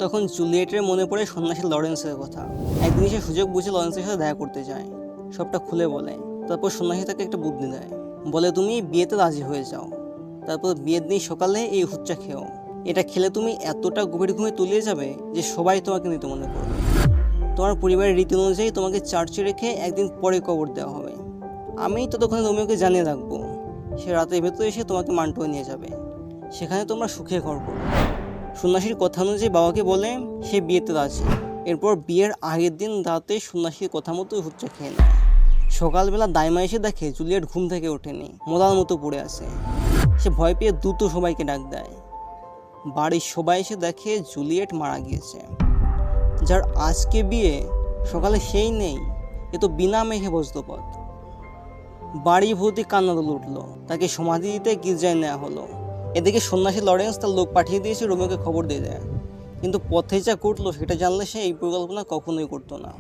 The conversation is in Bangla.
তখন জুলিয়েটের মনে পড়ে সন্ন্যাসী লরেন্সের কথা। একদিন সে সুযোগ বুঝে লরেন্সের সাথে দেখা করতে যায়, সবটা খুলে বলে। তারপর সন্ন্যাসী তাকে একটা বুদ্ধি দেয়, বলে তুমি বিয়েতে রাজি হয়ে যাও, তারপর বিয়ের দিন সকালে এই ওষুধটা খেও। এটা খেলে তুমি এতটা গভীর ঘুমে তলিয়ে যাবে যে সবাই তোমাকে মৃত মনে করবে। তোমার পরিবারের রীতি অনুযায়ী তোমাকে চার্চে রেখে একদিন পরে কবর দেওয়া হবে। আমি ততক্ষণে রোমিওকে জানিয়ে রাখবো, সে রাতের ভেতরে এসে তোমাকে মান্টোয় নিয়ে যাবে, সেখানে তোমরা সুখে ঘর করো। সন্ন্যাসীর কথা অনুযায়ী বাবাকে বলে সে বিয়েতে রাজি। এরপর বিয়ের আগের দিন রাতে সন্ন্যাসীর কথা মতো ওষুধটা খেয়ে নেয়। সকালবেলা দাইমা এসে দেখে জুলিয়েট ঘুম থেকে ওঠেনি, মরার মতো পড়ে আছে। সে ভয় পেয়ে দ্রুত সবাইকে ডাক দেয়। বাড়ির সবাই এসে দেখে জুলিয়েট মারা গিয়েছে। যার আজকে বিয়ে, সকালে সেই নেই, এ তো বিনা মেঘে বজ্রপাত। বাড়ি ভর্তি কান্নাদোল উঠল, তাকে সমাধি দিতে গির্জায় নেওয়া হলো। এদিকে সন্ন্যাসী লরেন্স তার লোক পাঠিয়ে দিয়েছে রোমিওকে খবর দিয়ে দেয়, কিন্তু পথে যা ঘটলো সেটা জানলে সে এই পরিকল্পনা কখনোই করতো না।